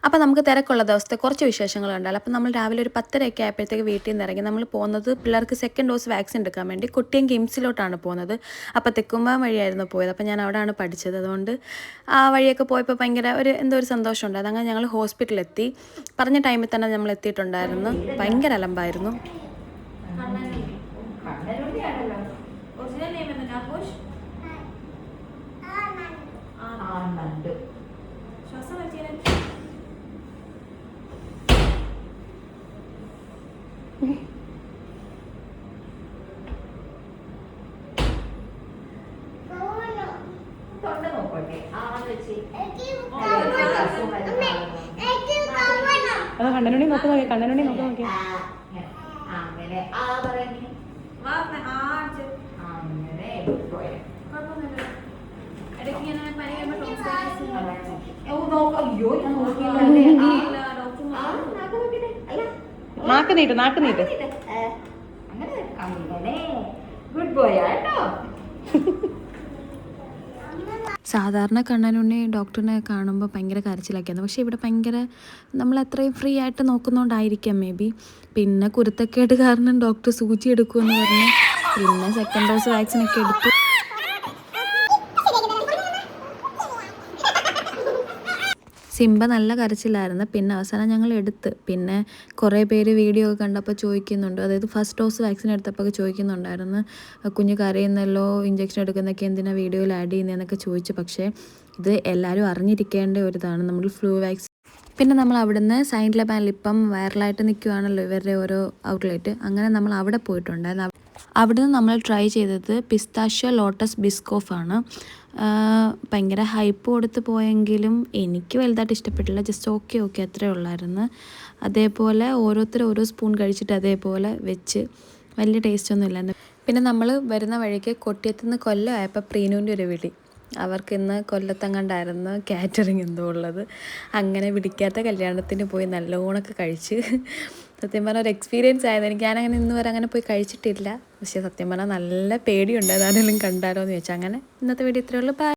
അപ്പോൾ നമുക്ക് തിരക്കുള്ള ദിവസത്തെ കുറച്ച് വിശേഷങ്ങളുണ്ടല്ലോ. അപ്പോൾ നമ്മൾ രാവിലെ ഒരു 10:30 ആയപ്പോഴത്തേക്ക് വീട്ടിൽ നിന്ന് ഇറങ്ങി നമ്മൾ പോകുന്നത് പിള്ളേർക്ക് സെക്കൻഡ് ഡോസ് വാക്സിൻ എടുക്കാൻ വേണ്ടി കൊട്ടിയം കിംസിലോട്ടാണ് പോകുന്നത്. അപ്പോൾ തെക്കുംഭാഗം വഴിയായിരുന്നു പോയത്. അപ്പോൾ ഞാൻ അവിടെയാണ് പഠിച്ചത്. അതുകൊണ്ട് ആ വഴിയൊക്കെ പോയപ്പോൾ ഭയങ്കര എന്തോ ഒരു സന്തോഷമുണ്ട്. അതങ്ങനെ ഞങ്ങൾ ഹോസ്പിറ്റലിലെത്തി. പറഞ്ഞ ടൈമിൽ തന്നെ നമ്മൾ എത്തിയിട്ടുണ്ടായിരുന്നു. ഭയങ്കര അലമ്പായിരുന്നു. കണ്ണനുണ്ണി നോക്കി നോക്കിയ കണ്ണനുണ്ണി നോക്കി നോക്കിയ നാക്ക് നീട്ട് ഗുഡ് ബോയ് ആട്ടോ. സാധാരണ കണ്ണനുണ്ണി ഡോക്ടറിനെ കാണുമ്പോൾ ഭയങ്കര കരച്ചിലൊക്കെയാണ്. പക്ഷേ ഇവിടെ ഭയങ്കര നമ്മളത്രയും ഫ്രീ ആയിട്ട് നോക്കുന്നതുകൊണ്ടായിരിക്കാം മേ ബി. പിന്നെ കുരുത്തക്കേട് കാരണം ഡോക്ടർ സൂചി എടുക്കുമെന്ന് പറഞ്ഞ് പിന്നെ സെക്കൻഡ് ഡോസ് വാക്സിനൊക്കെ എടുത്തു. സിംബ നല്ല കരച്ചിലായിരുന്നു. പിന്നെ അവസാനം ഞങ്ങൾ എടുത്ത്. പിന്നെ കുറേ പേര് വീഡിയോ ഒക്കെ കണ്ടപ്പോൾ ചോദിക്കുന്നുണ്ട്, അതായത് ഫസ്റ്റ് ഡോസ് വാക്സിൻ എടുത്തപ്പോൾ ചോദിക്കുന്നുണ്ടായിരുന്നു, കുഞ്ഞ് കരയുന്നല്ലോ, ഇഞ്ചക്ഷൻ എടുക്കുന്നതൊക്കെ എന്തിനാണ് വീഡിയോയിൽ ആഡ് ചെയ്യുന്നതെന്നൊക്കെ ചോദിച്ചു. പക്ഷേ ഇത് എല്ലാവരും അറിഞ്ഞിരിക്കേണ്ട ഒരിതാണ്, നമ്മൾ ഫ്ലൂ വാക്സിൻ. പിന്നെ നമ്മൾ അവിടുന്ന് സൈൻറ്റ് ലബാനിൽ ഇപ്പം വൈറലായിട്ട് നിൽക്കുകയാണല്ലോ ഇവരുടെ ഓരോ ഔട്ട്ലെറ്റ്. അങ്ങനെ നമ്മൾ അവിടെ പോയിട്ടുണ്ടായിരുന്നു. അവിടുന്ന് നമ്മൾ ട്രൈ ചെയ്തത് പിസ്താഷ്യോ ലോട്ടസ് ബിസ്കോഫാണ്. ഭയങ്കര ഹൈപ്പ് കൊടുത്ത് പോയെങ്കിലും എനിക്ക് വലുതായിട്ട് ഇഷ്ടപ്പെട്ടില്ല. ജസ്റ്റ് ഓക്കെ അത്രേ ഉള്ളായിരുന്നു. അതേപോലെ ഓരോരുത്തർ ഓരോ സ്പൂൺ കഴിച്ചിട്ട് അതേപോലെ വെച്ച് വലിയ ടേസ്റ്റൊന്നും ഇല്ലായിരുന്നു. പിന്നെ നമ്മൾ വരുന്ന വഴിക്ക് കൊട്ടിയത്തു നിന്ന് കൊല്ലമായപ്പോൾ പ്രീനുവിൻ്റെ ഒരു വിളി. അവർക്ക് ഇന്ന് കൊല്ലത്തങ്ങണ്ടായിരുന്നു കാറ്ററിങ് എന്തോ ഉള്ളത്. അങ്ങനെ പിടിക്കാത്ത കല്യാണത്തിന് പോയി നല്ലോണമൊക്കെ കഴിച്ച്. സത്യം പറഞ്ഞാൽ ഒരു എക്സ്പീരിയൻസ് ആയിരുന്നു എനിക്ക്. ഞാനങ്ങനെ ഇന്ന് വരെ അങ്ങനെ പോയി കഴിച്ചിട്ടില്ല. പക്ഷേ സത്യം പറഞ്ഞാൽ നല്ല പേടിയുണ്ട്, അതാണെങ്കിലും കണ്ടാലോ എന്ന് ചോദിച്ചാൽ. അങ്ങനെ ഇന്നത്തെ വീഡിയോ ഇത്രയേ ഉള്ളൂ. ബൈ.